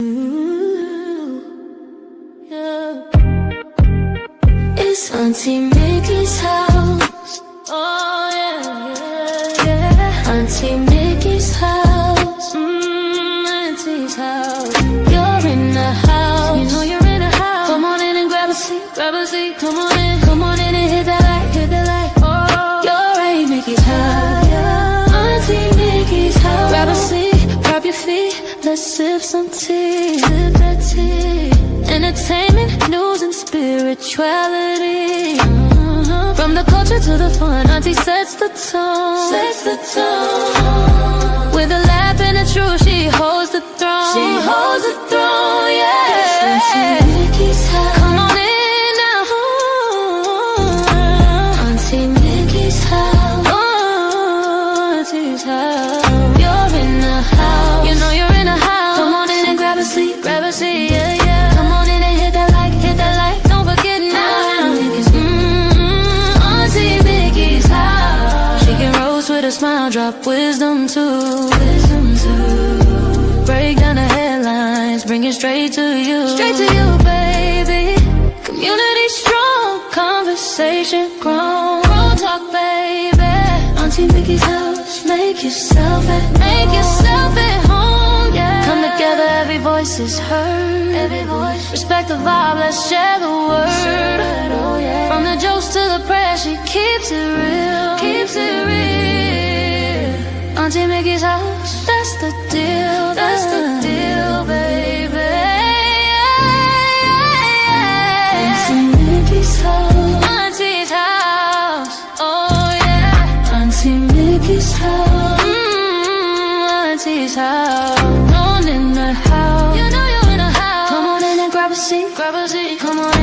Ooh, yeah. It's Auntie Mickey's house. Oh yeah, yeah, yeah. Auntie Mickey's house. Auntie's house. You're in the house. You know you're in the house. Come on in and grab a seat, grab a seat. Come on in and hit that light, hit that light. Oh, you're Aunt Mickey's house. Auntie Mickey's house. Grab a seat, grab your feet. Let's sip some tea, sip that tea. Entertainment, news, and spirituality. From the culture to the fun, Auntie sets the tone. Sets the tone. With a laugh and a truth, she holds the throne. She holds the throne, yeah. Auntie Mickey's house. Come on in now. Auntie Mickey's house. Oh, Auntie's house. You're in the house. You know you're in the house. Come on in and grab a seat, yeah, yeah. Come on in and hit that like, don't forget now. Auntie Mickey's house. She can roast with a smile, drop wisdom too. Break down the headlines, bring it straight to you. Straight to you, baby. Community strong, conversation grown. Grown talk, baby. Auntie Mickey's house, make yourself at home, yeah. Come together, every voice is heard. Every voice. Respect the vibe, let's share the word. Oh, yeah. From the jokes to the prayers, she keeps it real. Keeps it real. Auntie Mickey's house, that's the deal. That's the deal, baby. Auntie Mickey's house. Auntie's house. Oh yeah. Auntie Mickey's house. Auntie's house. On in the house. You know you're in the house. Come on in and grab a seat. Grab a seat. Come on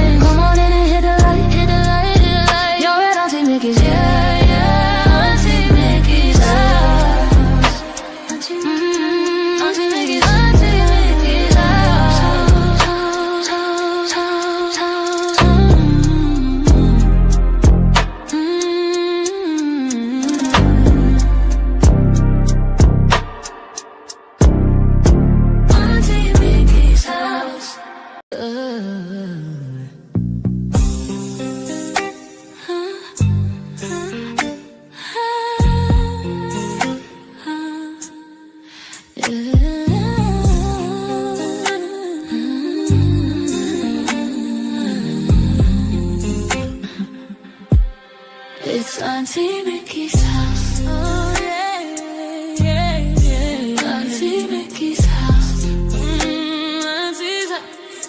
in and hit the light. Hit the light, hit the light. You're at Auntie Mickey's. Yeah, yeah. Auntie Mickey's house. Auntie Mickey's. Auntie Mickey's house. Auntie Mickey's house. It's Auntie Mickey's house. Oh yeah, yeah, yeah. Auntie Mickey's house. Auntie's house.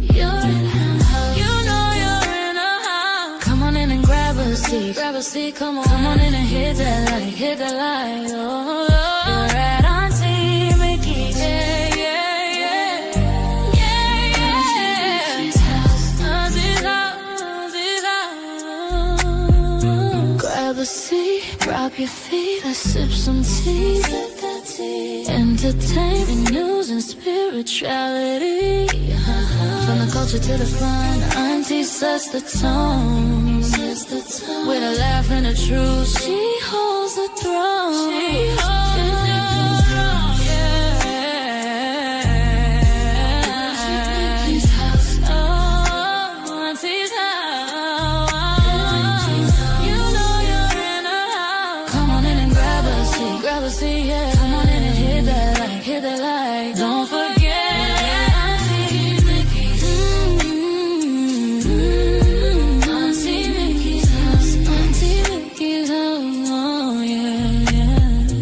You're in her house. You know you're in her house. Come on in and grab a seat. Grab a seat, come on in and hit that light. Hit that light. Oh, you're at Auntie Mickey's. Yeah, yeah, yeah. Yeah, yeah. Auntie's house. Auntie's house. Auntie's house. Grab a seat, drop your feet, let's sip some tea. Sip that tea. Entertainment, news, and spirituality. From the culture to the fun, Auntie sets the tone. Sets the tone. With a laugh and a truth, she holds the throne. She holds the throne. Yeah. Auntie's house. Oh, Auntie's house. You know you're in her house. Come on in and grab a seat. Grab a seat, yeah. Come on in and hit that light. Hit that light. Don't forget.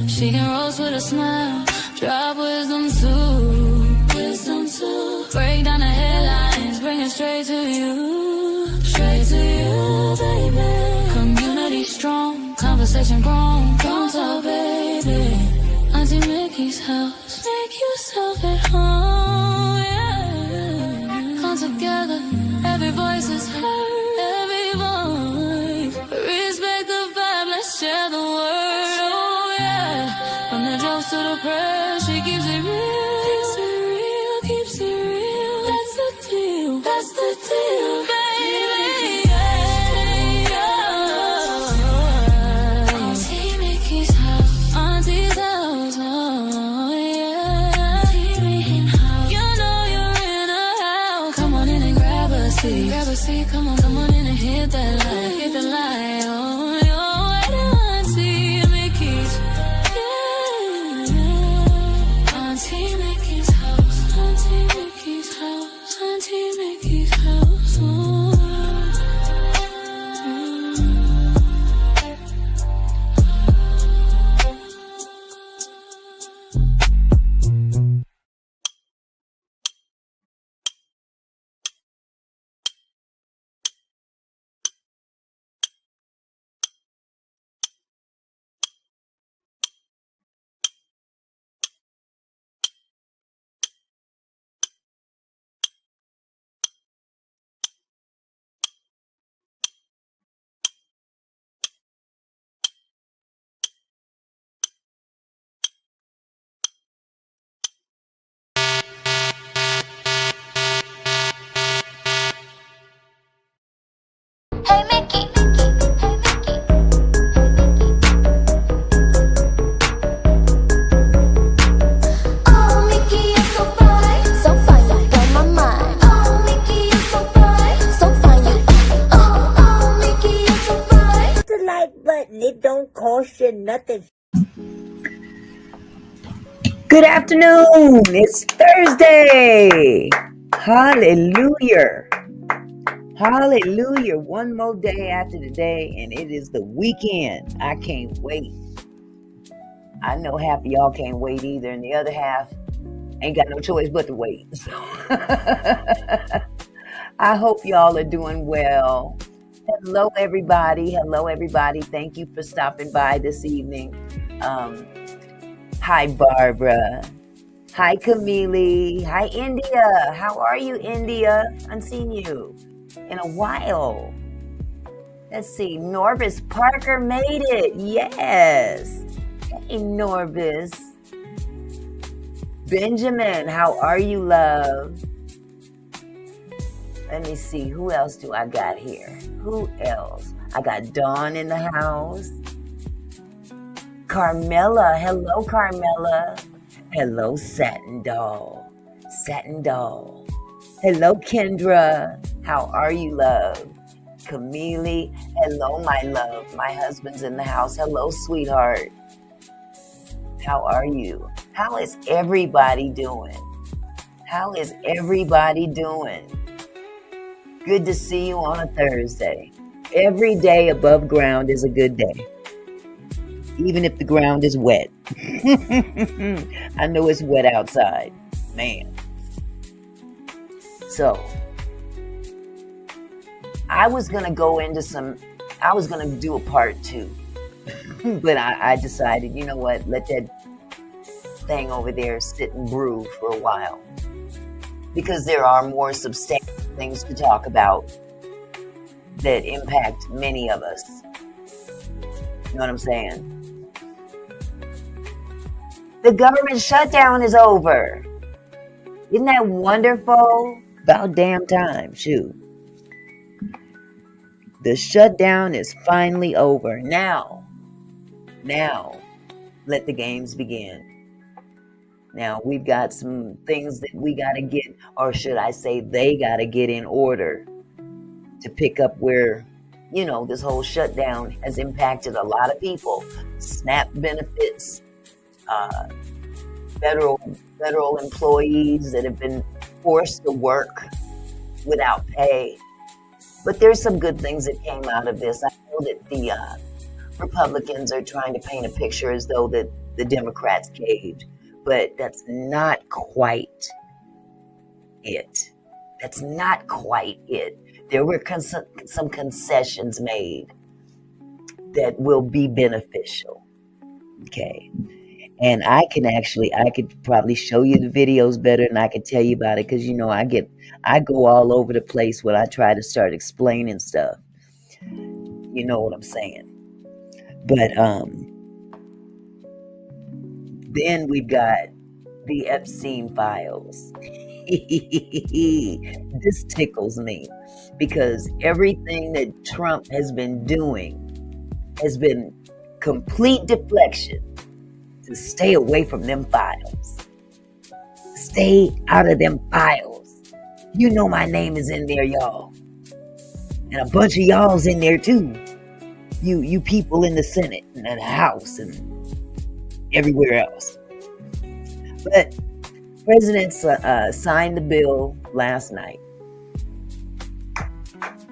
She can roast with a smile, drop wisdom too. Wisdom too. Break down the headlines, bring it straight to you. Straight to you, baby. Community strong, conversation grown. Don't talk, baby. Auntie Mickey's house. Make yourself at home, yeah. Come together, every voice is heard. Every voice. Respect the vibe, let's share the word. To the press, she keeps it real. Keeps it real, keeps it real. That's the deal, that's the deal, baby. Yeah, yeah. Auntie Mickey's house. Auntie's house, oh yeah. Auntie Mickey's house. You see, come on in and hit that light, oh, you're right, Auntie Mickey's, yeah, Auntie Mickey's house, Auntie Mickey's house, Auntie Mickey's house, oh. Hey Mickey, oh Mickey, you're so fine, you blow my mind. Oh Mickey, you're so fine, you. Oh Mickey, you're so fine. The like button, it don't cost you nothing. Good afternoon. It's Thursday. Hallelujah. Hallelujah. One more day after the day, and it is the weekend. I can't wait. I know half of y'all can't wait either, and the other half ain't got no choice but to wait. So I hope y'all are doing well. Hello, everybody. Thank you for stopping by this evening. Hi, Barbara. Hi, Camille. Hi, India. How are you, India? I haven't seen you in a while. Let's see. Norvis Parker made it. Yes. Hey, Norvis. Benjamin, how are you, love? Let me see. Who else do I got here? Who else? I got Dawn in the house. Carmela. Hello, Carmela. Hello, Satin Doll. Hello, Kendra. How are you, love? Camille. Hello, my love. My husband's in the house. Hello, sweetheart. How are you? How is everybody doing? Good to see you on a Thursday. Every day above ground is a good day. Even if the ground is wet. I know it's wet outside. Man. So, I was going to do a part 2. But I decided, you know what? Let that thing over there sit and brew for a while. Because there are more substantial things to talk about that impact many of us. You know what I'm saying? The government shutdown is over. Isn't that wonderful? About damn time, shoot. The shutdown is finally over. Now, let the games begin. Now, we've got some things that we got to get, or should I say they got to get in order to pick up where, this whole shutdown has impacted a lot of people. SNAP benefits, federal employees that have been forced to work without pay. But there's some good things that came out of this. I know that the Republicans are trying to paint a picture as though that the Democrats caved, but that's not quite it. There were some concessions made that will be beneficial. Okay. And I could probably show you the videos better than I could tell you about it, because I go all over the place when I try to start explaining stuff. You know what I'm saying? But then we've got the Epstein files. This tickles me because everything that Trump has been doing has been complete deflection to stay away from them files. Stay out of them files. You know my name is in there, y'all. And a bunch of y'all's in there too. You people in the Senate and the House and everywhere else. But President signed the bill last night.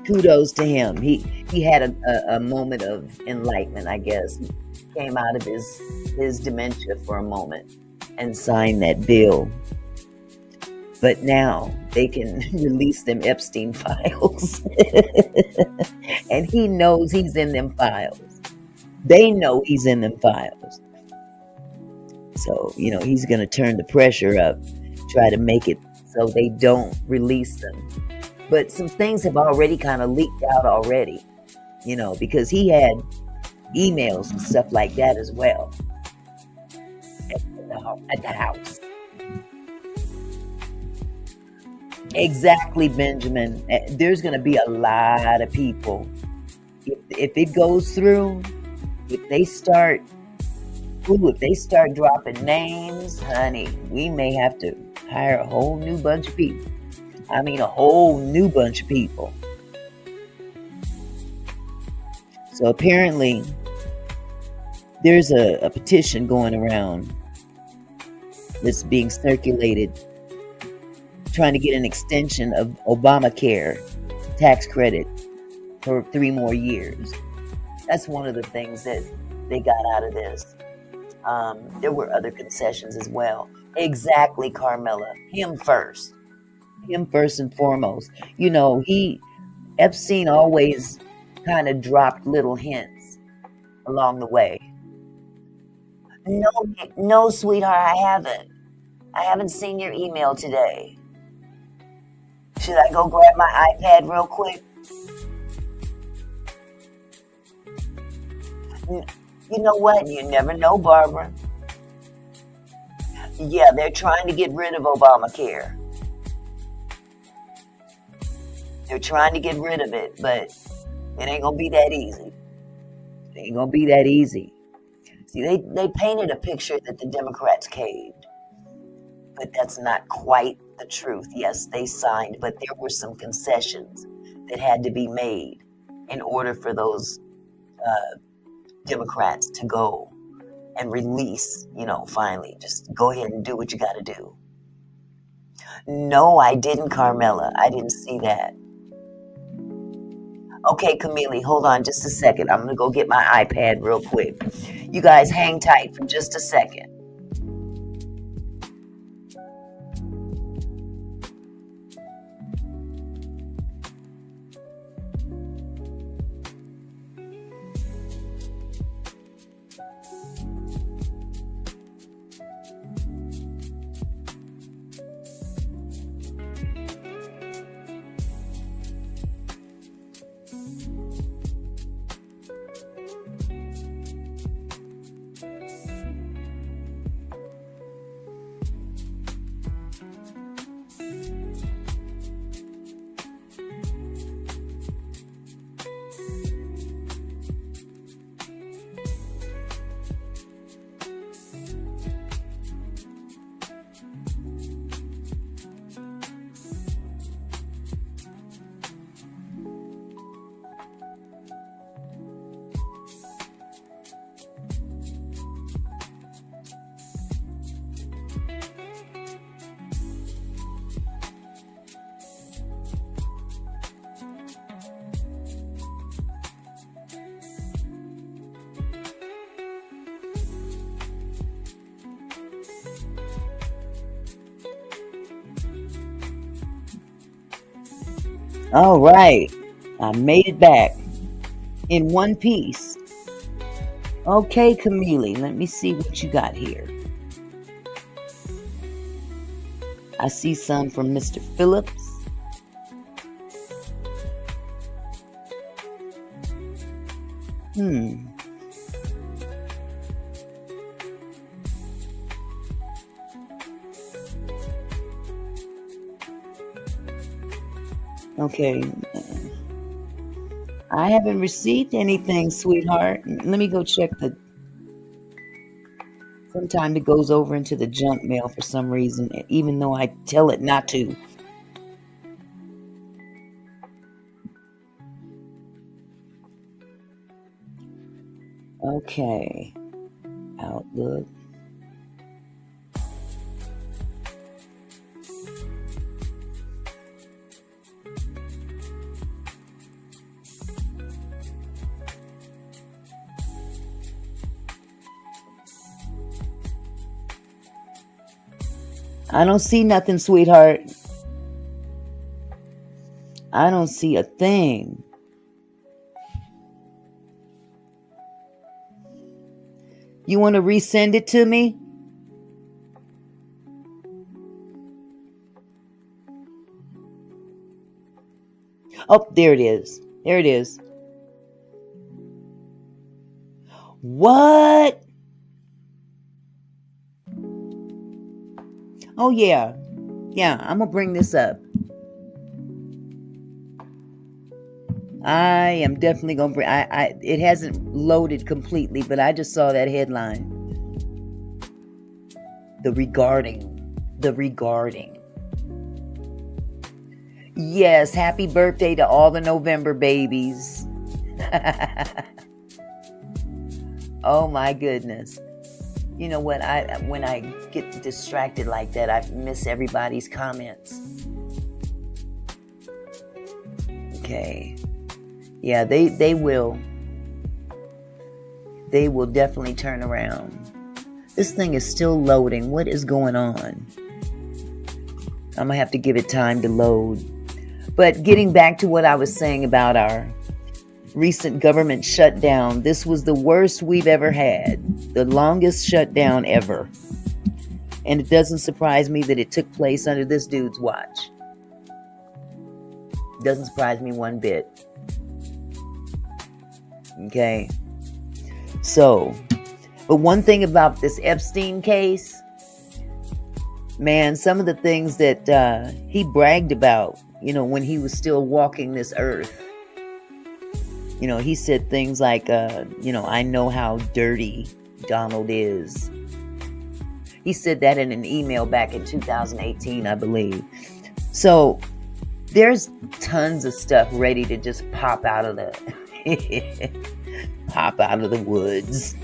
Kudos to him. He had a moment of enlightenment, I guess. He came out of his dementia for a moment and signed that bill. But now they can release them Epstein files. And he knows he's in them files. They know he's in them files. So, he's going to turn the pressure up, try to make it so they don't release them. But some things have already kind of leaked out already, because he had emails and stuff like that as well at the house. Exactly, Benjamin. There's going to be a lot of people. If it goes through, if they start dropping names, honey, we may have to hire a whole new bunch of people. I mean, a whole new bunch of people. So apparently, there's a petition going around that's being circulated, trying to get an extension of Obamacare tax credit for 3 more years. That's one of the things that they got out of this. There were other concessions as well. Exactly, Carmela. Him first and foremost. Epstein always kind of dropped little hints along the way. No, sweetheart, I haven't seen your email today. Should I go grab my iPad real quick? You know what? You never know, Barbara. Yeah, they're trying to get rid of Obamacare. They're trying to get rid of it, but it ain't gonna be that easy. It ain't gonna be that easy. See, they painted a picture that the Democrats caved, but that's not quite the truth. Yes, they signed, but there were some concessions that had to be made in order for those Democrats to go and release, finally, just go ahead and do what you got to do. No, I didn't, Carmela. I didn't see that. Okay, Camille, hold on just a second. I'm going to go get my iPad real quick. You guys hang tight for just a second. All right. I made it back in one piece. Okay, Camille, let me see what you got here. I see some from Mr. Phillips. Okay. I haven't received anything, sweetheart. Let me go check Sometimes it goes over into the junk mail for some reason, even though I tell it not to. Okay. Outlook. I don't see nothing, sweetheart. I don't see a thing. You want to resend it to me? Oh, there it is. There it is. What? Oh, yeah. Yeah, I'm going to bring this up. I am definitely going to bring... it hasn't loaded completely, but I just saw that headline. The regarding. Yes, happy birthday to all the November babies. Oh my goodness. You know what? When I get distracted like that, I miss everybody's comments. Okay. Yeah, they will. They will definitely turn around. This thing is still loading. What is going on? I'm going to have to give it time to load. But getting back to what I was saying about our recent government shutdown, this was the worst we've ever had. The longest shutdown ever. And it doesn't surprise me that it took place under this dude's watch. Doesn't surprise me one bit. Okay. So, but one thing about this Epstein case, man, some of the things that he bragged about, you know, when he was still walking this earth. You know, he said things like, you know, I know how dirty Donald is. He said that in an email back in 2018, I believe. So there's tons of stuff ready to just pop out of the woods.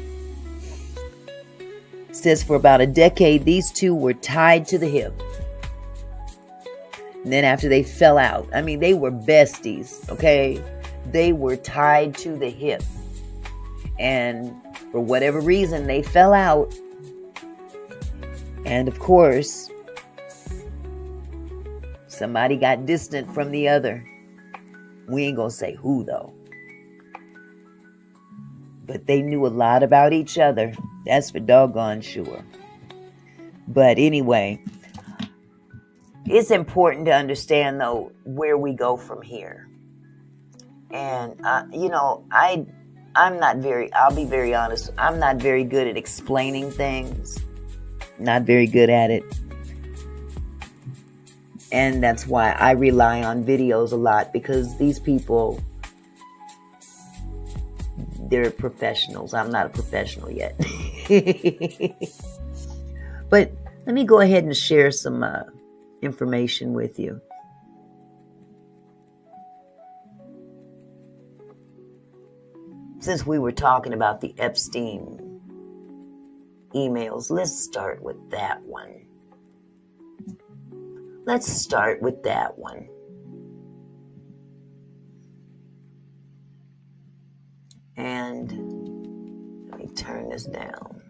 It says for about a decade, these two were tied to the hip. And then after they fell out, I mean, they were besties, okay? They were tied to the hip. And for whatever reason, they fell out. And of course, somebody got distant from the other. We ain't gonna say who, though. But they knew a lot about each other. That's for doggone sure. But anyway, it's important to understand, though, where we go from here. And, you know, I'll be very honest, I'm not very good at explaining things. Not very good at it. And that's why I rely on videos a lot, because these people, they're professionals. I'm not a professional yet. But let me go ahead and share some information with you. Since we were talking about the Epstein emails, let's start with that one. And let me turn this down.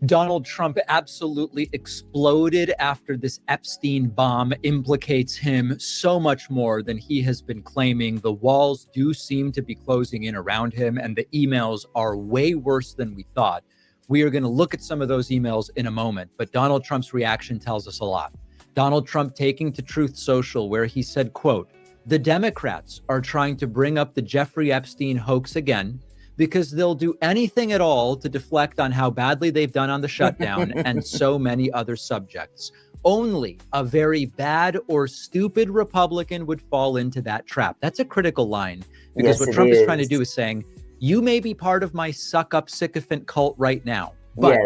Donald Trump absolutely exploded after this Epstein bomb implicates him so much more than he has been claiming. The walls do seem to be closing in around him, and the emails are way worse than we thought. We are going to look at some of those emails in a moment, but Donald Trump's reaction tells us a lot. Donald Trump taking to Truth Social, where he said, quote, "The Democrats are trying to bring up the Jeffrey Epstein hoax again, because they'll do anything at all to deflect on how badly they've done on the shutdown and so many other subjects. Only a very bad or stupid Republican would fall into that trap." That's a critical line, because what Trump is trying to do is saying, you may be part of my suck-up sycophant cult right now, but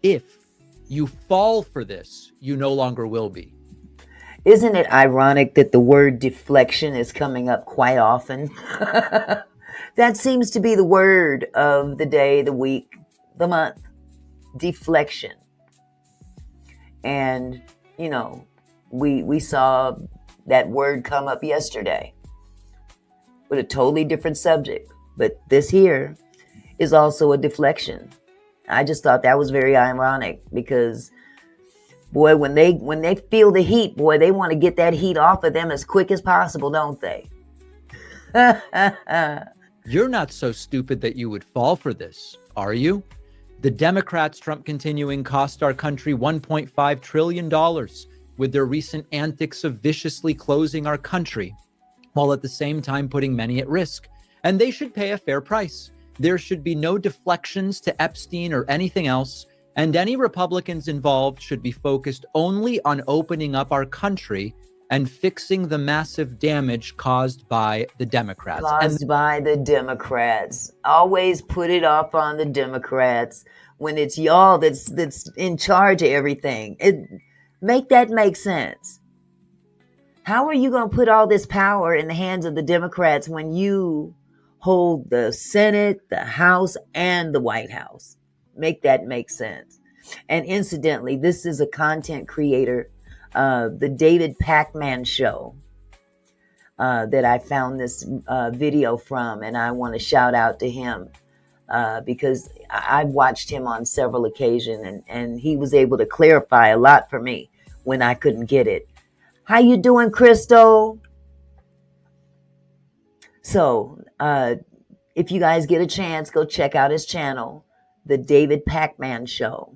if you fall for this, you no longer will be. Isn't it ironic that the word deflection is coming up quite often? That seems to be the word of the day, the week, the month. Deflection. And, you know, we saw that word come up yesterday with a totally different subject. But this here is also a deflection. I just thought that was very ironic because, boy, when they feel the heat, boy, they want to get that heat off of them as quick as possible, don't they? You're not so stupid that you would fall for this, are you? The Democrats, Trump continuing, cost our country $1.5 trillion with their recent antics of viciously closing our country, while at the same time putting many at risk. And they should pay a fair price. There should be no deflections to Epstein or anything else. And any Republicans involved should be focused only on opening up our country and fixing the massive damage caused by the Democrats. By the Democrats. Always put it off on the Democrats when it's y'all that's in charge of everything. Make that make sense. How are you going to put all this power in the hands of the Democrats when you hold the Senate, the House, and the White House? Make that make sense. And incidentally, this is a content creator, the David Pacman Show, that I found this video from, and I want to shout out to him because I've watched him on several occasions, and he was able to clarify a lot for me when I couldn't get it. How you doing, Crystal? So, if you guys get a chance, go check out his channel, the David Pacman Show.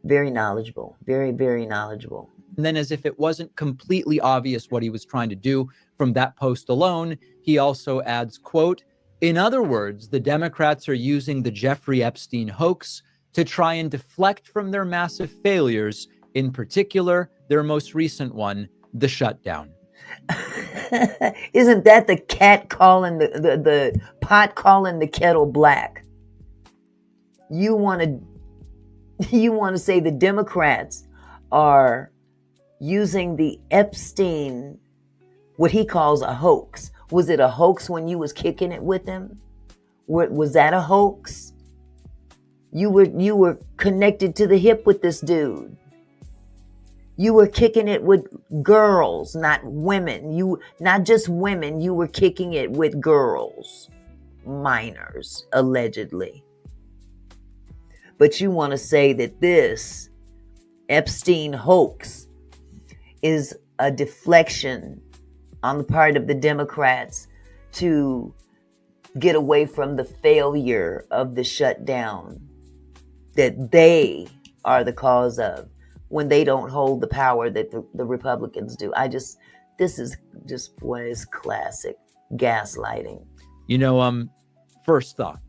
Very knowledgeable, very, very knowledgeable. And then, as if it wasn't completely obvious what he was trying to do from that post alone, he also adds, quote, "In other words, the Democrats are using the Jeffrey Epstein hoax to try and deflect from their massive failures, in particular, their most recent one, the shutdown." Isn't that the cat calling the pot calling the kettle black? You want to say the Democrats are using the Epstein, what he calls a hoax. Was it a hoax when you was kicking it with him? Was that a hoax? You were connected to the hip with this dude. You were kicking it with girls, not women. Not just women, you were kicking it with girls, minors, allegedly. But you want to say that this Epstein hoax is a deflection on the part of the Democrats to get away from the failure of the shutdown that they are the cause of when they don't hold the power that the Republicans do. This is just, boy, it's classic gaslighting. You know, first thought,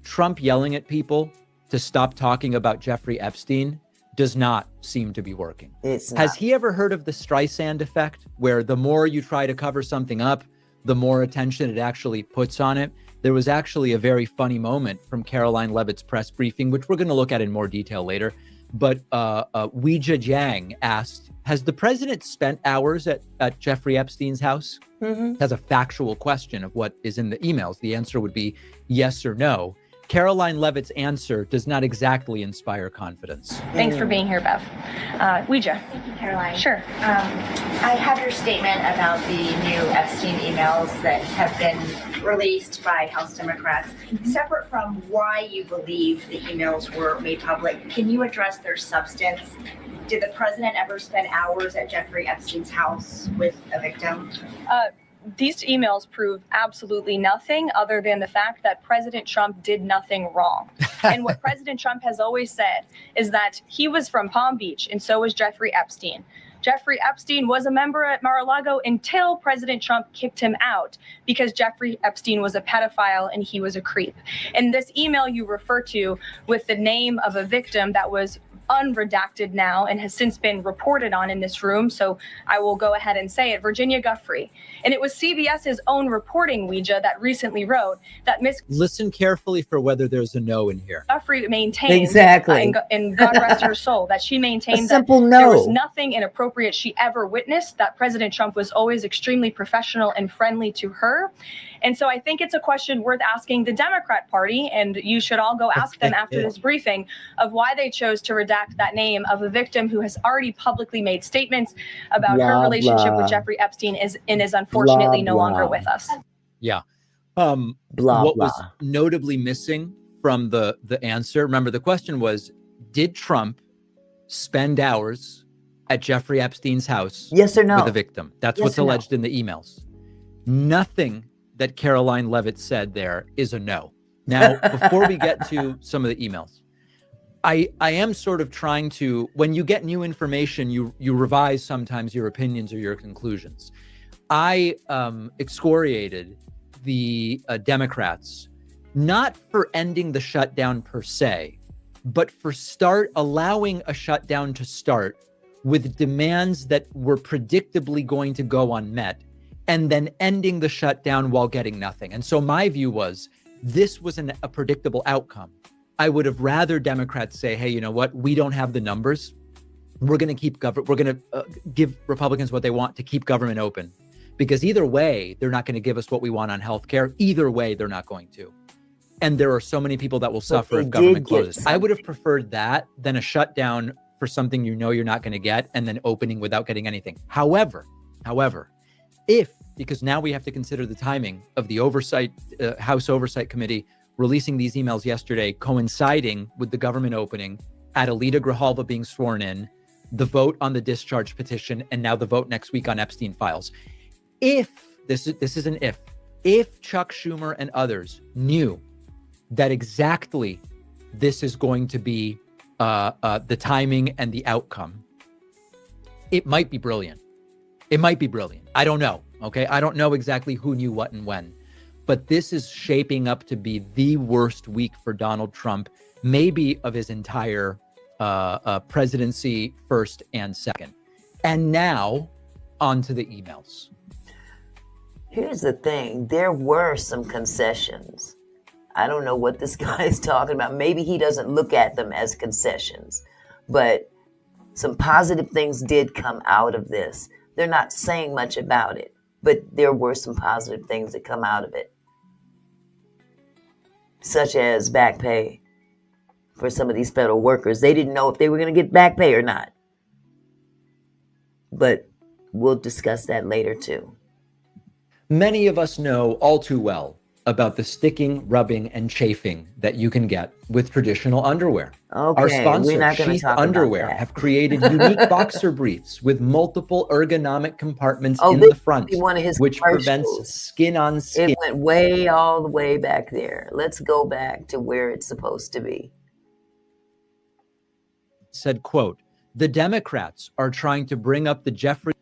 Trump yelling at people to stop talking about Jeffrey Epstein does not seem to be working. It's not. Has he ever heard of the Streisand effect, where the more you try to cover something up, the more attention it actually puts on it? There was actually a very funny moment from Caroline Leavitt's press briefing, which we're going to look at in more detail later. But Weijia Jiang asked, has the president spent hours at Jeffrey Epstein's house? Mm-hmm. That's a factual question of what is in the emails. The answer would be yes or no. Caroline Leavitt's answer does not exactly inspire confidence. Thanks for being here, Bev. Weijia. Thank you, Caroline. Sure. I have your statement about the new Epstein emails that have been released by House Democrats. Mm-hmm. Separate from why you believe the emails were made public, can you address their substance? Did the president ever spend hours at Jeffrey Epstein's house with a victim? These emails prove absolutely nothing other than the fact that President Trump did nothing wrong. And what President Trump has always said is that he was from Palm Beach, and so was Jeffrey Epstein. Jeffrey Epstein was a member at Mar-a-Lago until President Trump kicked him out because Jeffrey Epstein was a pedophile and he was a creep. And this email you refer to with the name of a victim that was unredacted now and has since been reported on in this room, so I will go ahead and say it, Virginia Giuffre. And it was CBS's own reporting, Ouija, that recently wrote that Miss Listen carefully for whether there's a no in here. Giuffre maintained, Exactly. and God rest her soul, that she maintained A simple that no. there was nothing inappropriate she ever witnessed, that President Trump was always extremely professional and friendly to her. And so I think it's a question worth asking the Democrat Party, and you should all go ask them after this briefing, of why they chose to redact that name of a victim who has already publicly made statements about her Blah, relationship blah. with Jeffrey Epstein is unfortunately Blah, no longer blah. with us. Yeah. Blah, What was blah. notably missing from the answer, remember the question was, did Trump spend hours at Jeffrey Epstein's house Yes or no? with a victim? That's Yes what's or no? alleged in the emails. Nothing that Caroline Leavitt said there is a no. Now, before we get to some of the emails, I am sort of trying to, when you get new information, you revise sometimes your opinions or your conclusions. I excoriated the Democrats, not for ending the shutdown per se, but for allowing a shutdown to start with demands that were predictably going to go unmet, and then ending the shutdown while getting nothing. And so my view was, this was a predictable outcome. I would have rather Democrats say, hey, you know what? We don't have the numbers. We're going to keep we're going to give Republicans what they want to keep government open, because either way, they're not going to give us what we want on healthcare. Either way, they're not going to. And there are so many people that will suffer if government closes. I would have preferred that than a shutdown for something you know you're not going to get, and then opening without getting anything. However, because now we have to consider the timing of the House Oversight Committee releasing these emails yesterday, coinciding with the government opening, Adelita Grijalva being sworn in, the vote on the discharge petition, and now the vote next week on Epstein files. If this is an if Chuck Schumer and others knew that exactly this is going to be the timing and the outcome, it might be brilliant. It might be brilliant. I don't know. Okay. I don't know exactly who knew what and when, but this is shaping up to be the worst week for Donald Trump, maybe of his entire presidency, first and second. And now on to the emails. Here's the thing. There were some concessions. I don't know what this guy is talking about. Maybe he doesn't look at them as concessions, but some positive things did come out of this. They're not saying much about it, but there were some positive things that come out of it, such as back pay for some of these federal workers. They didn't know if they were going to get back pay or not, but we'll discuss that later too. Many of us know all too well about the sticking, rubbing, and chafing that you can get with traditional underwear. Okay, Our sponsor, we're not going to Sheath talk about Underwear, that. have created unique boxer briefs with multiple ergonomic compartments in this the front, is one of his which prevents commercials. skin on skin. It went way all the way back there. Let's go back to where it's supposed to be. Said, quote, the Democrats are trying to bring up the Jeffrey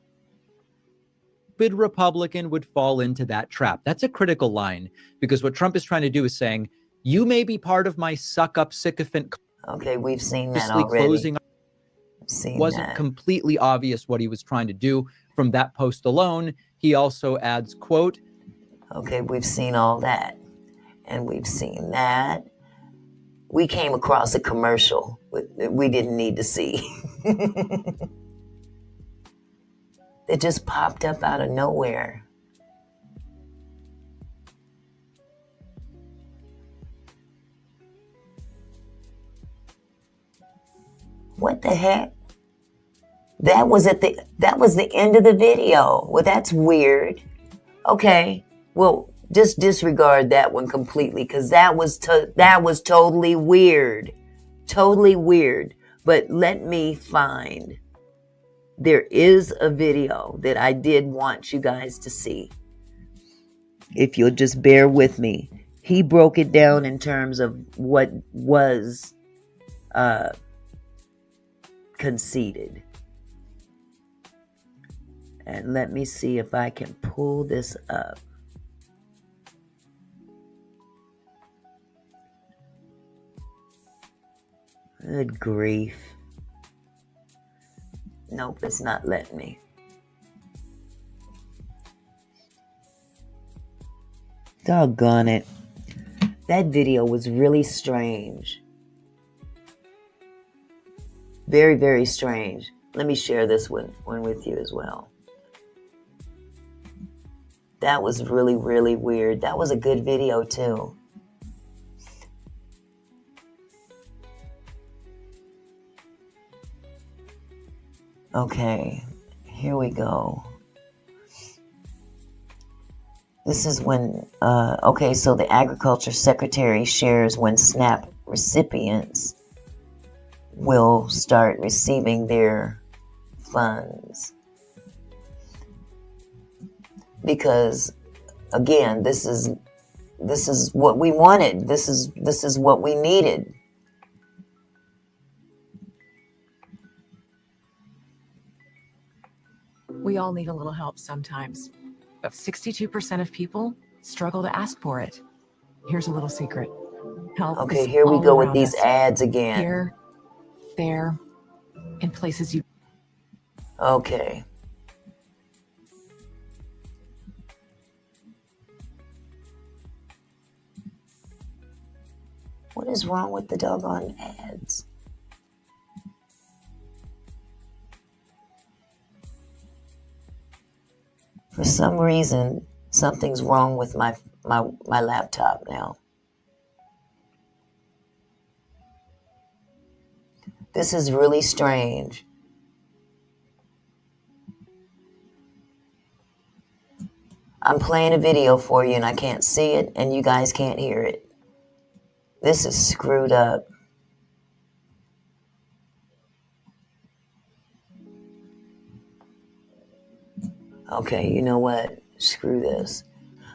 Republican would fall into that trap. That's a critical line, because what Trump is trying to do is saying, you may be part of my suck up sycophant. Okay, we've seen that already. Closing wasn't that. completely obvious what he was trying to do from that post alone. He also adds, quote, okay, we've seen all that. And we've seen that. We came across a commercial that we didn't need to see. It just popped up out of nowhere. What the heck? That was the end of the video. Well, that's weird. Okay. Well, just disregard that one completely, because that was totally weird. Totally weird. But let me find. There is a video that I did want you guys to see. If you'll just bear with me. He broke it down in terms of what was conceded. And let me see if I can pull this up. Good grief. Nope, it's not letting me. Doggone it. That video was really strange. Very, very strange. Let me share this one with you as well. That was really, really weird. That was a good video too. Okay, here we go. This is when, so the Agriculture Secretary shares when SNAP recipients will start receiving their funds. Because, again, this is what we wanted. This is what we needed. We all need a little help sometimes, but 62% of people struggle to ask for it. Here's a little secret. Help. Okay, here we go with these ads again. Here, there, in places you... Okay. What is wrong with the doggone ads? For some reason, something's wrong with my laptop now. This is really strange. I'm playing a video for you and I can't see it and you guys can't hear it. This is screwed up. Okay, you know what? Screw this.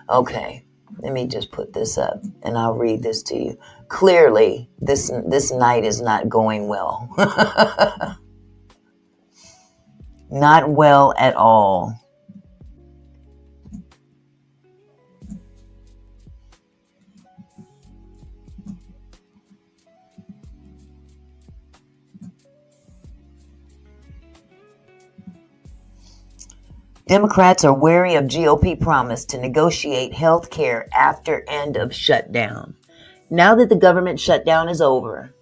Okay, let me just put this up and I'll read this to you. Clearly, this night is not going well. Not well at all. Democrats are wary of GOP promise to negotiate health care after end of shutdown. Now that the government shutdown is over,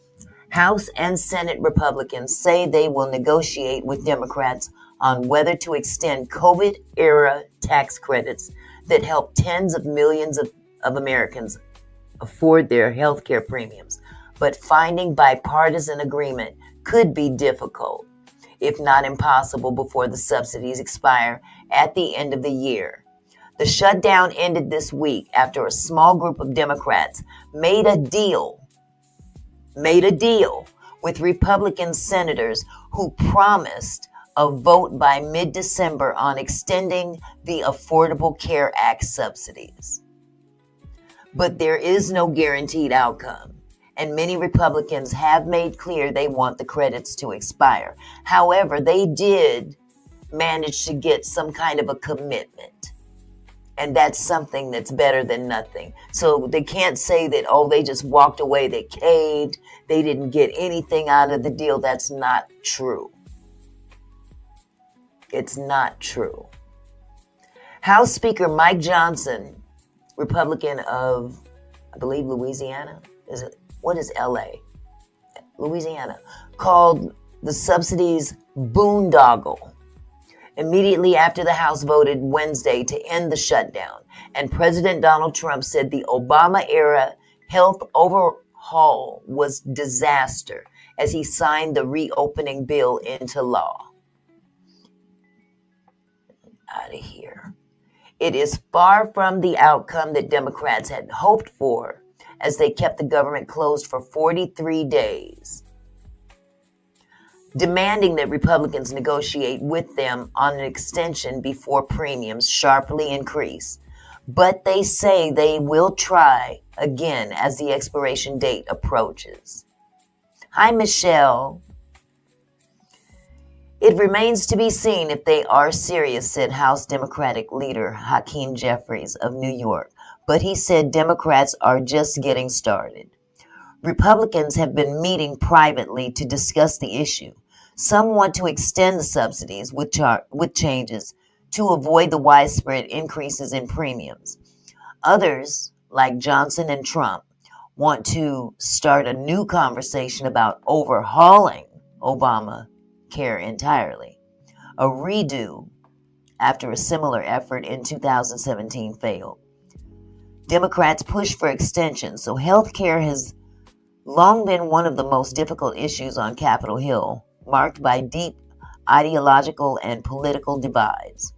House and Senate Republicans say they will negotiate with Democrats on whether to extend COVID-era tax credits that help tens of millions of Americans afford their health care premiums. But finding bipartisan agreement could be difficult, if not impossible, before the subsidies expire at the end of the year. The shutdown ended this week after a small group of Democrats made a deal with Republican senators who promised a vote by mid-December on extending the Affordable Care Act subsidies. But there is no guaranteed outcome, and many Republicans have made clear they want the credits to expire. However, they did manage to get some kind of a commitment. And that's something that's better than nothing. So they can't say that, oh, they just walked away, they caved, they didn't get anything out of the deal. That's not true. It's not true. House Speaker Mike Johnson, Republican of, I believe, Louisiana, what is LA? Louisiana, called the subsidies boondoggle immediately after the House voted Wednesday to end the shutdown. And President Donald Trump said the Obama-era health overhaul was disaster as he signed the reopening bill into law. Out of here. It is far from the outcome that Democrats had hoped for, as they kept the government closed for 43 days, demanding that Republicans negotiate with them on an extension before premiums sharply increase. But they say they will try again as the expiration date approaches. Hi, Michelle. It remains to be seen if they are serious, said House Democratic leader Hakeem Jeffries of New York. But he said Democrats are just getting started. Republicans have been meeting privately to discuss the issue. Some want to extend the subsidies with changes to avoid the widespread increases in premiums. Others, like Johnson and Trump, want to start a new conversation about overhauling Obamacare entirely, a redo after a similar effort in 2017 failed. Democrats push for extension, so health care has long been one of the most difficult issues on Capitol Hill, marked by deep ideological and political divides.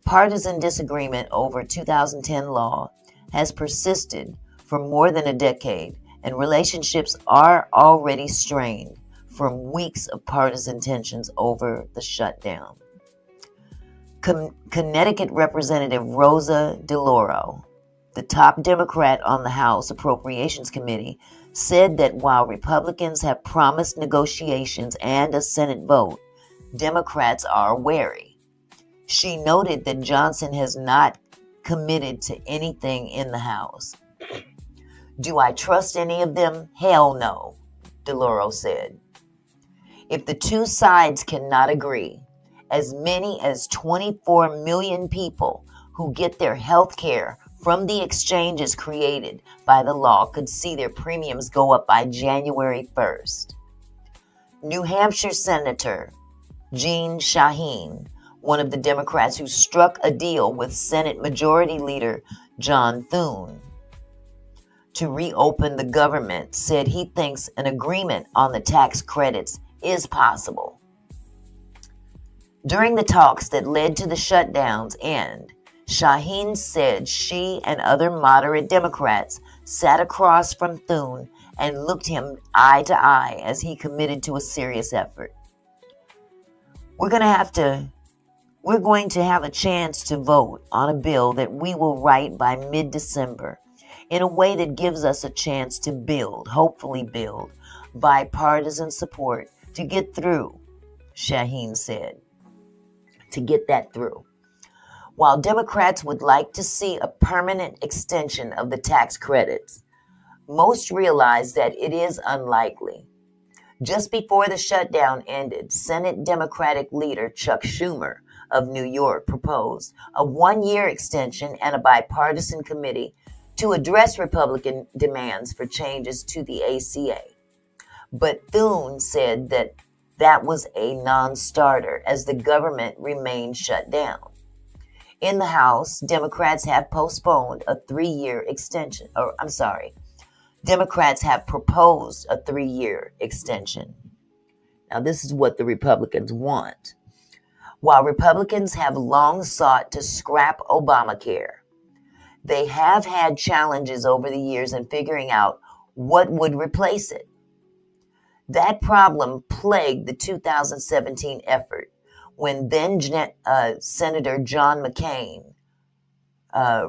Partisan disagreement over 2010 law has persisted for more than a decade, and relationships are already strained from weeks of partisan tensions over the shutdown. Connecticut Representative Rosa DeLauro, the top Democrat on the House Appropriations Committee, said that while Republicans have promised negotiations and a Senate vote, Democrats are wary. She noted that Johnson has not committed to anything in the House. Do I trust any of them? Hell no, DeLauro said. If the two sides cannot agree, as many as 24 million people who get their health care from the exchanges created by the law could see their premiums go up by January 1st. New Hampshire Senator Jeanne Shaheen, one of the Democrats who struck a deal with Senate Majority Leader John Thune to reopen the government, said he thinks an agreement on the tax credits is possible. During the talks that led to the shutdown's end, Shaheen said she and other moderate Democrats sat across from Thune and looked him eye to eye as he committed to a serious effort. We're going to have a chance to vote on a bill that we will write by mid-December in a way that gives us a chance to hopefully build, bipartisan support to get through, Shaheen said. To get that through. While Democrats would like to see a permanent extension of the tax credits, most realize that it is unlikely. Just before the shutdown ended, Senate Democratic leader Chuck Schumer of New York proposed a one-year extension and a bipartisan committee to address Republican demands for changes to the ACA. But Thune said that was a non-starter as the government remained shut down. In the House, Democrats have postponed a 3-year extension. Democrats have proposed a 3-year extension. Now, this is what the Republicans want. While Republicans have long sought to scrap Obamacare, they have had challenges over the years in figuring out what would replace it. That problem plagued the 2017 effort when then Senator John McCain,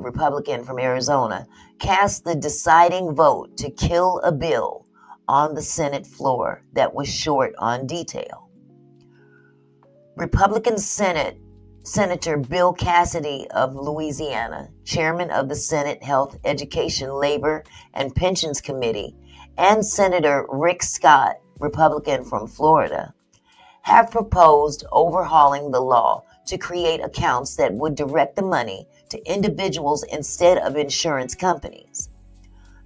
Republican from Arizona, cast the deciding vote to kill a bill on the Senate floor that was short on detail. Republican Senator Bill Cassidy of Louisiana, chairman of the Senate Health, Education, Labor, and Pensions Committee, and Senator Rick Scott, Republican from Florida, have proposed overhauling the law to create accounts that would direct the money to individuals instead of insurance companies.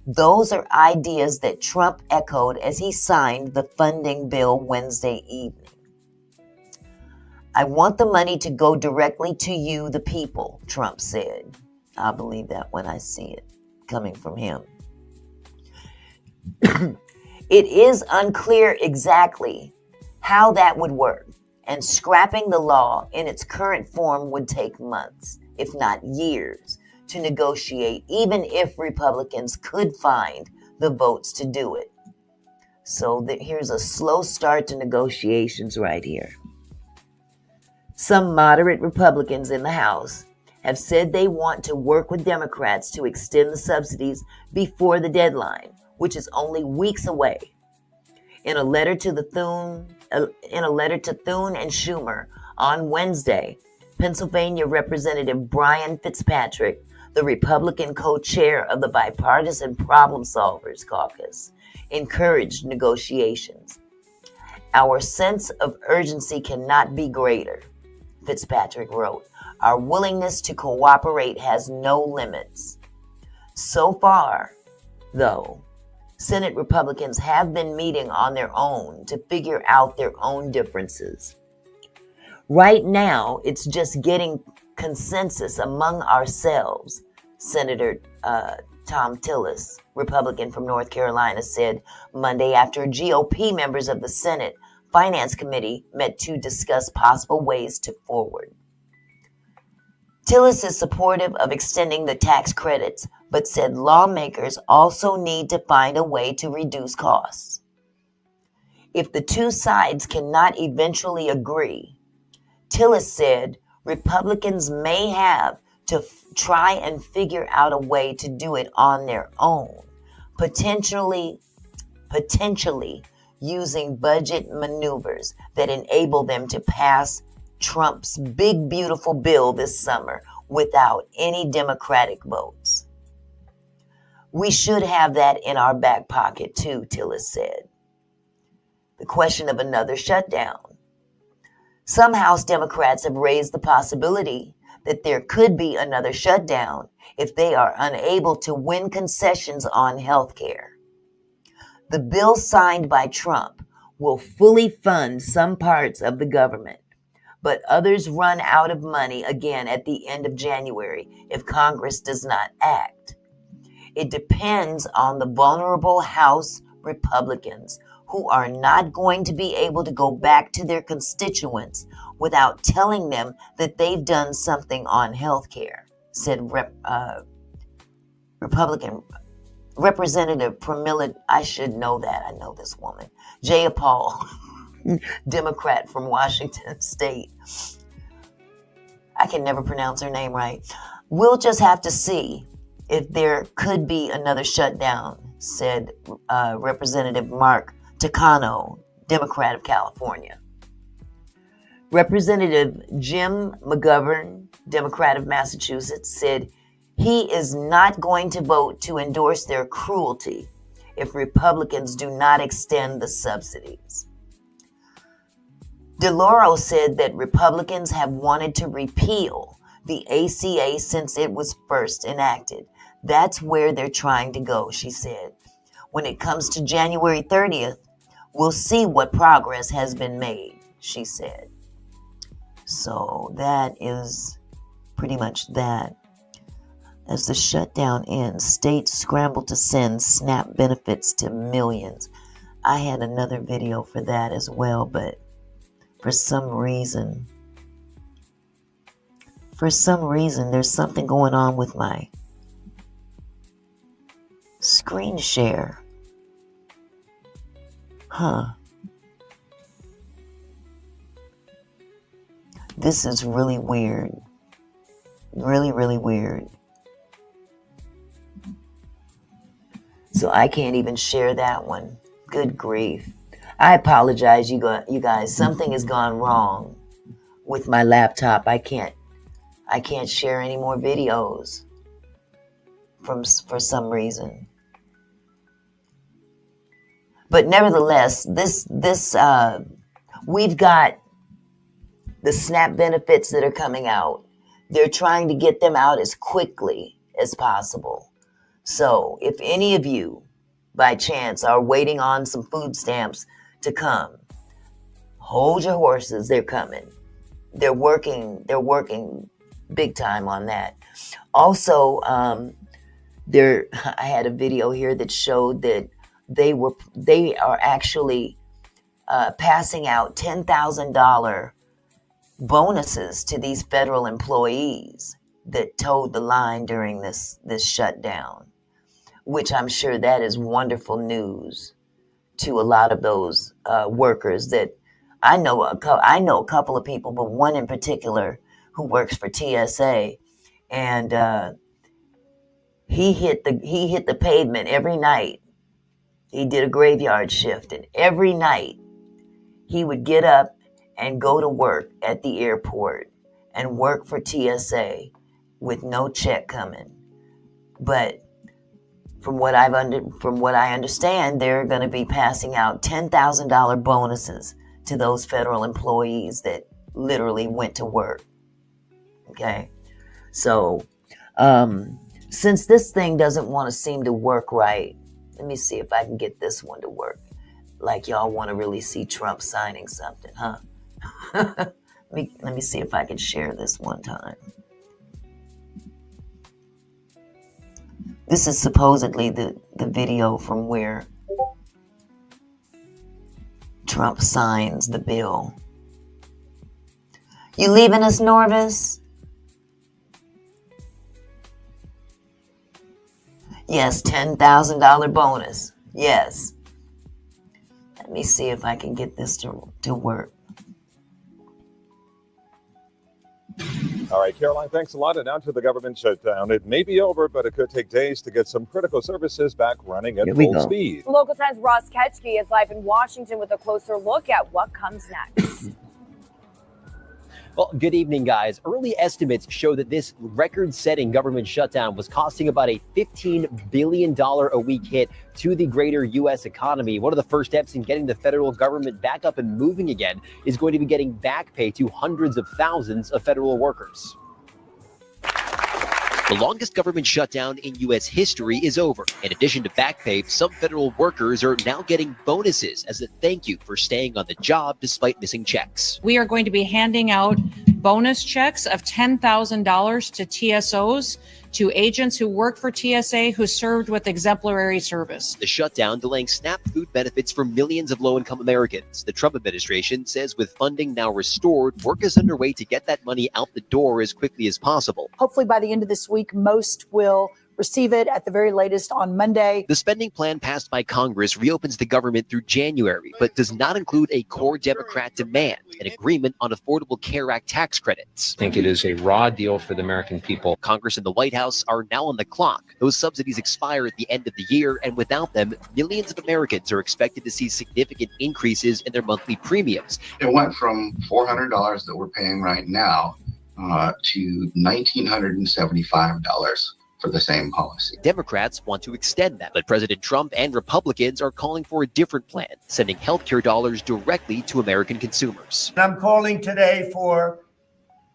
Those are ideas that Trump echoed as he signed the funding bill Wednesday evening. I want the money to go directly to you, the people, Trump said. I'll believe that when I see it coming from him. It is unclear exactly how that would work, and scrapping the law in its current form would take months, if not years, to negotiate, even if Republicans could find the votes to do it. So here's a slow start to negotiations right here. Some moderate Republicans in the House have said they want to work with Democrats to extend the subsidies before the deadline, which is only weeks away. In a letter to Thune and Schumer on Wednesday, Pennsylvania Representative Brian Fitzpatrick, the Republican co-chair of the Bipartisan Problem Solvers Caucus, encouraged negotiations. Our sense of urgency cannot be greater, Fitzpatrick wrote. Our willingness to cooperate has no limits. So far, though, Senate Republicans have been meeting on their own to figure out their own differences. Right now, it's just getting consensus among ourselves, Senator Tom Tillis, Republican from North Carolina, said Monday after GOP members of the Senate Finance Committee met to discuss possible ways to forward. Tillis is supportive of extending the tax credits, but said lawmakers also need to find a way to reduce costs. If the two sides cannot eventually agree, Tillis said Republicans may have to try and figure out a way to do it on their own, potentially using budget maneuvers that enable them to pass Trump's big, beautiful bill this summer without any Democratic votes. We should have that in our back pocket too, Tillis said. The question of another shutdown. Some House Democrats have raised the possibility that there could be another shutdown if they are unable to win concessions on health care. The bill signed by Trump will fully fund some parts of the government, but others run out of money again at the end of January if Congress does not act. It depends on the vulnerable House Republicans who are not going to be able to go back to their constituents without telling them that they've done something on health care, said Republican Representative Pramila, I should know that, I know this woman, Jayapal, Democrat from Washington State. I can never pronounce her name right. We'll just have to see if there could be another shutdown, said Representative Mark Takano, Democrat of California. Representative Jim McGovern, Democrat of Massachusetts, said he is not going to vote to endorse their cruelty if Republicans do not extend the subsidies. DeLauro said that Republicans have wanted to repeal the ACA since it was first enacted. That's where they're trying to go, she said. When it comes to January 30th, we'll see what progress has been made, she said. So that is pretty much that. As the shutdown ends, states scramble to send SNAP benefits to millions. I had another video for that as well, but for some reason, there's something going on with my screen share. This is really weird. Really, really weird. So I can't even share that one. Good grief. I apologize, you guys. Something has gone wrong with my laptop. I can't share any more videos for some reason. But nevertheless, we've got the SNAP benefits that are coming out. They're trying to get them out as quickly as possible. So if any of you, by chance, are waiting on some food stamps to come, hold your horses. They're coming. They're working big time on that. Also, I had a video here that showed that they are actually passing out $10,000 bonuses to these federal employees that towed the line during this shutdown, which I'm sure that is wonderful news to a lot of those workers that I know. I know a couple of people, but one in particular who works for TSA, and he hit the pavement every night. He did a graveyard shift, and every night he would get up and go to work at the airport and work for TSA with no check coming. But from what I understand, they're going to be passing out $10,000 bonuses to those federal employees that literally went to work. Okay. So, since this thing doesn't want to seem to work right, let me see if I can get this one to work. Like y'all want to really see Trump signing something, huh? let me see if I can share this one time. This is supposedly the video from where Trump signs the bill. You leaving us, Norvis? Yes, $10,000 bonus. Yes. Let me see if I can get this to work. All right, Caroline, thanks a lot. And now to the government shutdown. It may be over, but it could take days to get some critical services back running at full speed. Local 10's Ross Ketchke is live in Washington with a closer look at what comes next. Well, good evening, guys. Early estimates show that this record-setting government shutdown was costing about a $15 billion a week hit to the greater U.S. economy. One of the first steps in getting the federal government back up and moving again is going to be getting back pay to hundreds of thousands of federal workers. The longest government shutdown in U.S. history is over. In addition to back pay, some federal workers are now getting bonuses as a thank you for staying on the job despite missing checks. We are going to be handing out bonus checks of $10,000 to TSOs, to agents who work for TSA who served with exemplary service. The shutdown delaying SNAP food benefits for millions of low-income Americans. The Trump administration says with funding now restored, work is underway to get that money out the door as quickly as possible. Hopefully by the end of this week, most will receive it at the very latest on Monday. The spending plan passed by Congress reopens the government through January, but does not include a core Democrat demand, an agreement on Affordable Care Act tax credits. I think it is a raw deal for the American people. Congress and the White House are now on the clock. Those subsidies expire at the end of the year, and without them, millions of Americans are expected to see significant increases in their monthly premiums. It went from $400 that we're paying right now to $1,975 for the same policy. Democrats want to extend that, but President Trump and Republicans are calling for a different plan, sending healthcare dollars directly to American consumers. I'm calling today for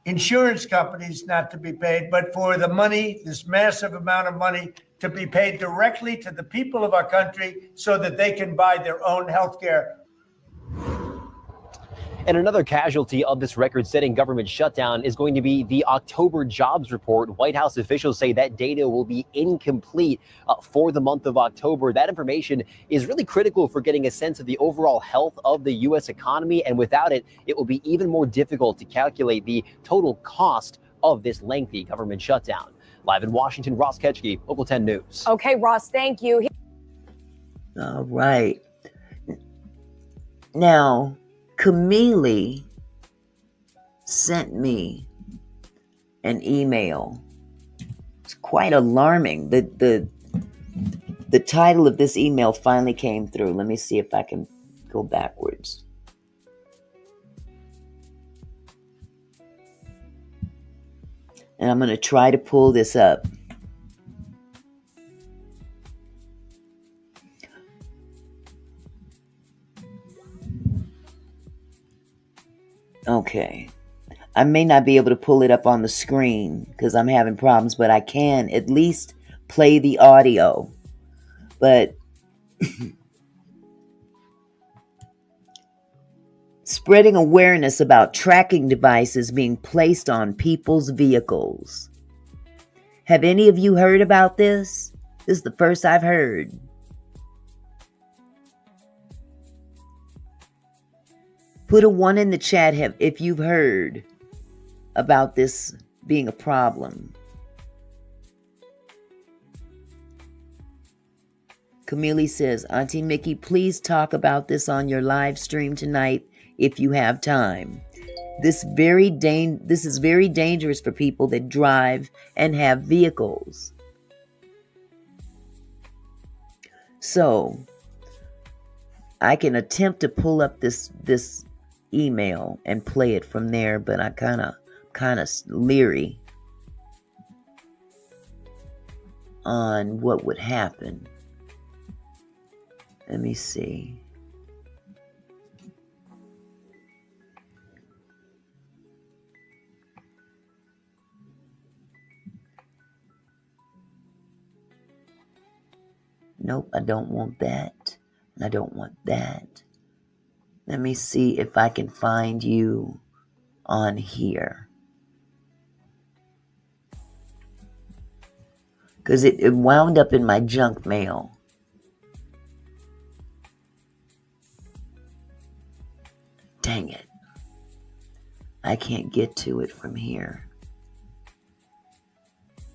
insurance companies not to be paid, but for the money, this massive amount of money, to be paid directly to the people of our country so that they can buy their own healthcare. And another casualty of this record-setting government shutdown is going to be the October jobs report. White House officials say that data will be incomplete for the month of October. That information is really critical for getting a sense of the overall health of the U.S. economy. And without it, it will be even more difficult to calculate the total cost of this lengthy government shutdown. Live in Washington, Ross Ketchke, Local 10 News. Okay, Ross, thank you. All right. Now, Camille sent me an email. It's quite alarming. The title of this email finally came through. Let me see if I can go backwards. And I'm going to try to pull this up. Okay. I may not be able to pull it up on the screen because I'm having problems, but I can at least play the audio. But spreading awareness about tracking devices being placed on people's vehicles. Have any of you heard about this? This is the first I've heard. Put a 1 in the chat if you've heard about this being a problem. Camille says, Auntie Mickey, please talk about this on your live stream tonight if you have time. This is very dangerous for people that drive and have vehicles. So, I can attempt to pull up this email and play it from there, but I kind of leery on what would happen. Let me see. Nope, I don't want that. And I don't want that. Let me see if I can find you on here. Because it wound up in my junk mail. Dang it. I can't get to it from here.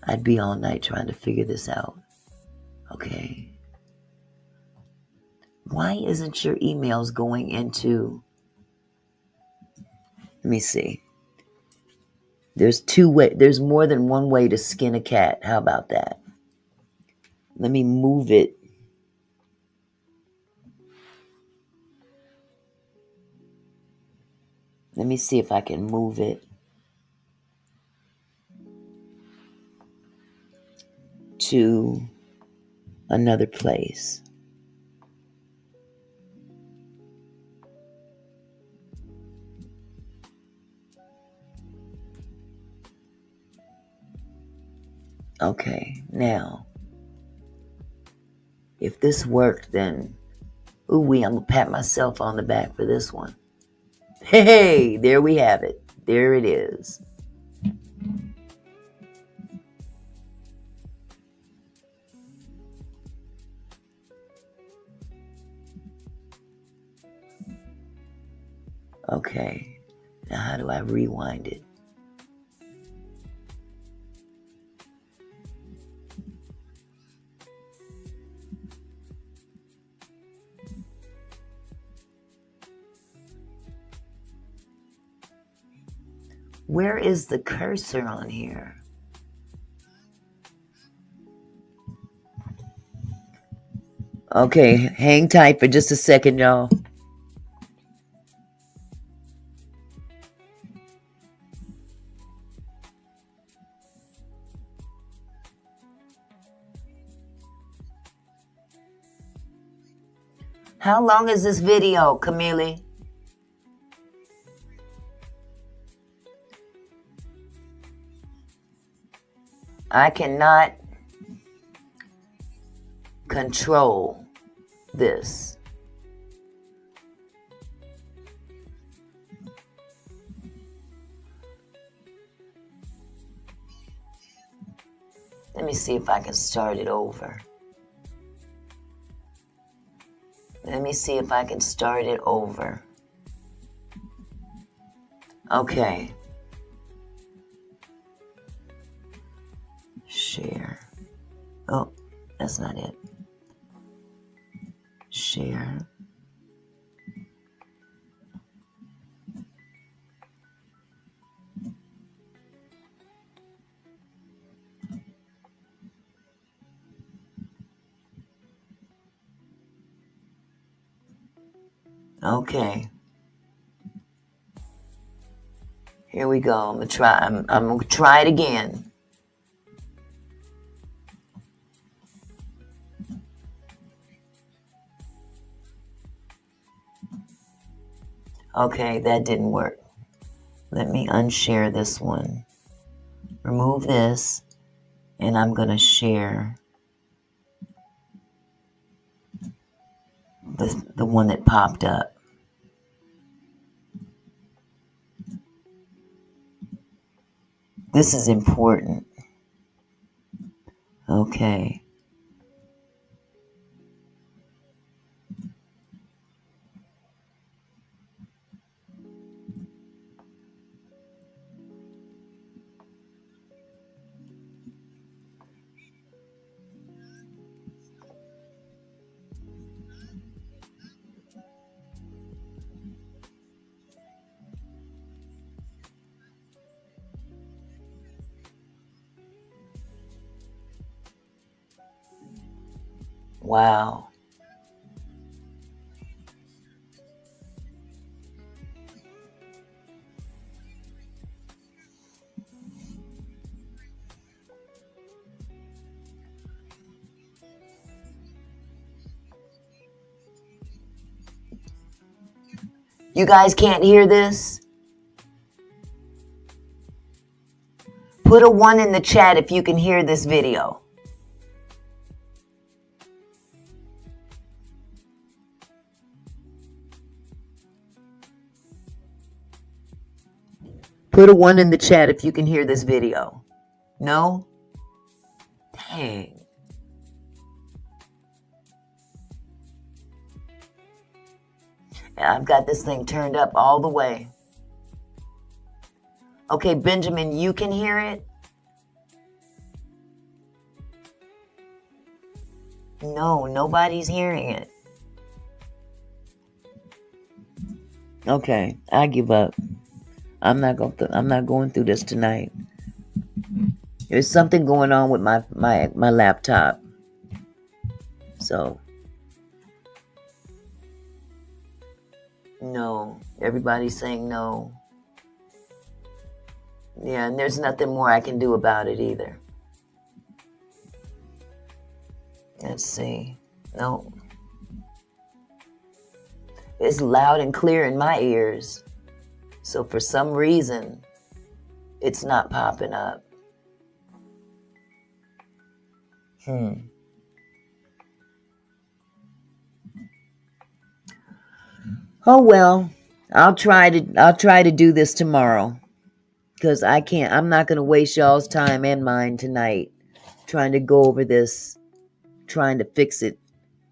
I'd be all night trying to figure this out. Okay. Why isn't your emails going into... Let me see. There's more than one way to skin a cat. How about that? Let me move it. Let me see if I can move it to another place. Okay, now, if this worked, then, ooh-wee, I'm going to pat myself on the back for this one. Hey, there we have it. There it is. Okay, now how do I rewind it? Where is the cursor on here? Okay, hang tight for just a second, y'all. How long is this video, Camille? I cannot control this. Let me see if I can start it over. Let me see if I can start it over. Okay. Share. Oh, that's not it. Share. Okay. Here we go. I'm gonna try. I'm gonna try it again. Okay, that didn't work. Let me unshare this one. Remove this, and I'm gonna share the one that popped up. This is important. Okay. Wow. You guys can't hear this? Put a 1 in the chat if you can hear this video. Put a 1 in the chat if you can hear this video. No? Dang. I've got this thing turned up all the way. Okay, Benjamin, you can hear it? No, nobody's hearing it. Okay, I give up. I'm not going through this tonight. There's something going on with my laptop. So no, everybody's saying no. Yeah, and there's nothing more I can do about it either. Let's see. No. It's loud and clear in my ears. So for some reason, it's not popping up. Oh well, I'll try to do this tomorrow. Because I'm not going to waste y'all's time and mine tonight trying to go over this, trying to fix it.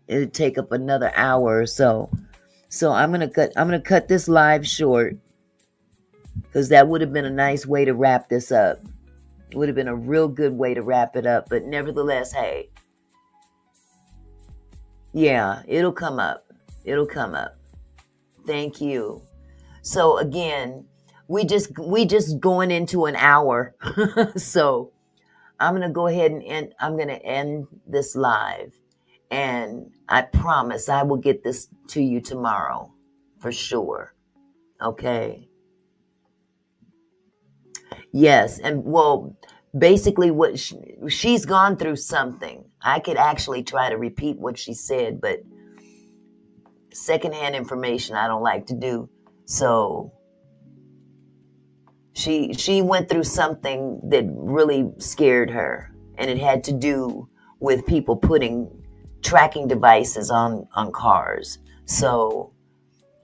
It'll take up another hour or so. So I'm going to cut this live short, because that would have been a nice way to wrap this up. It would have been a real good way to wrap it up. But nevertheless, hey, yeah, it'll come up. It'll come up. Thank you. So again, we just going into an hour. So I'm going to go ahead and I'm going to end this live. And I promise I will get this to you tomorrow for sure. Okay. Yes. And well, basically what she's gone through something. I could actually try to repeat what she said, but secondhand information I don't like to do. So she went through something that really scared her, and it had to do with people putting tracking devices on cars. So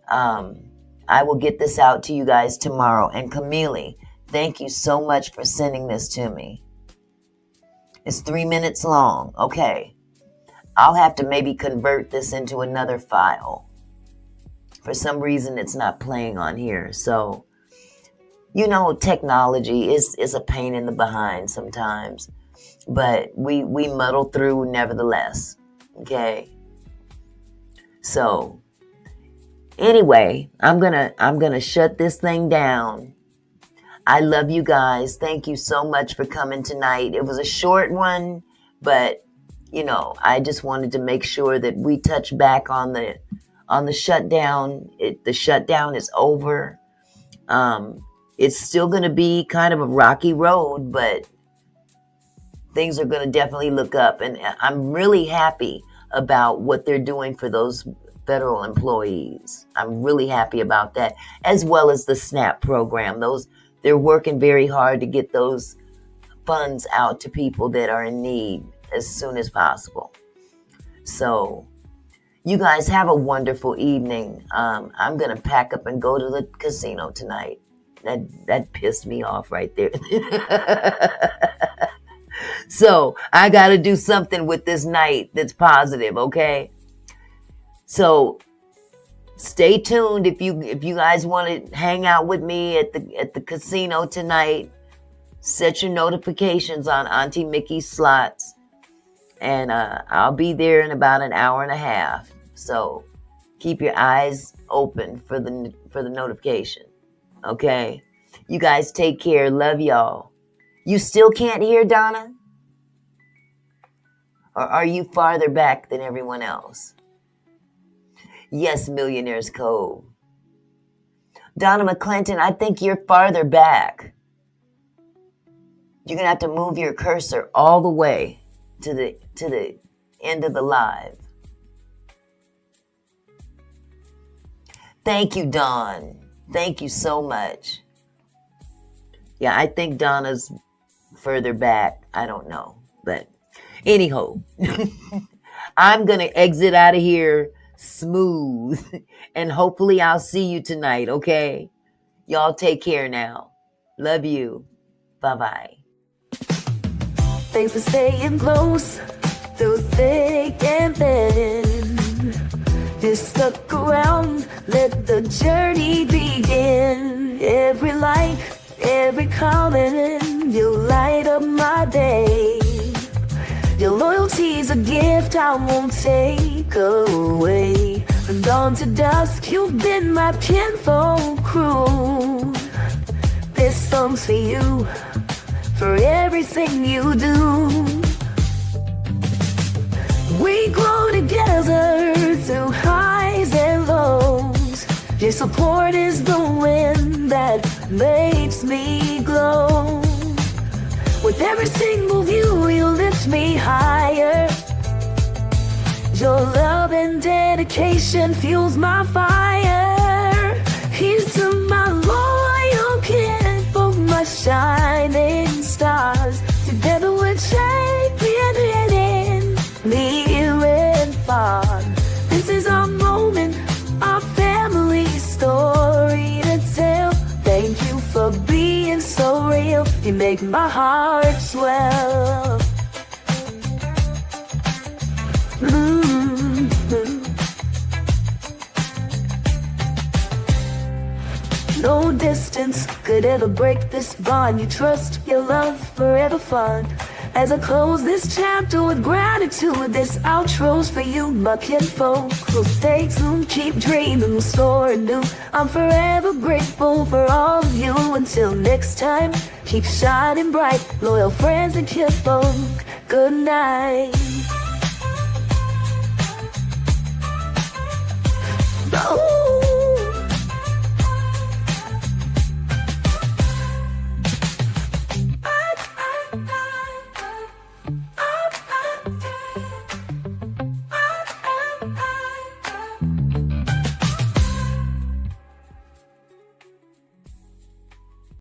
I will get this out to you guys tomorrow. And Camille, thank you so much for sending this to me. It's 3 minutes long. Okay. I'll have to maybe convert this into another file. For some reason, it's not playing on here. So, you know, technology is a pain in the behind sometimes. But we muddle through nevertheless. Okay. So, anyway, I'm gonna shut this thing down. I love you guys. Thank you so much for coming tonight. It was a short one, but you know, I just wanted to make sure that we touch back on the shutdown. The shutdown is over. It's still going to be kind of a rocky road, but things are going to definitely look up. And I'm really happy about what they're doing for those federal employees. I'm really happy about that, as well as the SNAP program. They're working very hard to get those funds out to people that are in need as soon as possible. So you guys have a wonderful evening. I'm going to pack up and go to the casino tonight. That pissed me off right there. So I got to do something with this night that's positive, okay? So stay tuned if you guys want to hang out with me at the casino tonight. Set your notifications on Auntie Mickey's slots, and I'll be there in about an hour and a half. So keep your eyes open for the notification. Okay, you guys take care. Love y'all. You still can't hear Donna, or are you farther back than everyone else? Yes, Millionaire's Cove. Donna McClinton, I think you're farther back. You're going to have to move your cursor all the way to the end of the live. Thank you, Dawn. Thank you so much. Yeah, I think Donna's further back. I don't know. But anyhow, I'm going to exit out of here smooth. And hopefully I'll see you tonight, okay? Y'all take care now. Love you. Bye-bye. Thanks for staying close through thick and thin. Just stuck around, let the journey begin. Every like, every comment, you light up my day. Your loyalty's a gift I won't take away. From dawn to dusk, you've been my kinfolk crew. This song's for you, for everything you do. We grow together through highs and lows. Your support is the wind that makes me glow. With every single view, you lift me higher. Your love and dedication fuels my fire. Here's to my loyal kinfolk, my shining stars. Together we're championing near and far. This is our moment, our family story to tell. Thank you for being so real. You make my heart swell. No distance could ever break this bond. You trust, your love, forever fun. As I close this chapter with gratitude, this outro's for you, my kinfolk. So stay tuned, keep dreaming, soar anew. I'm forever grateful for all of you. Until next time, keep shining bright, loyal friends and kinfolk. Good night. Oh.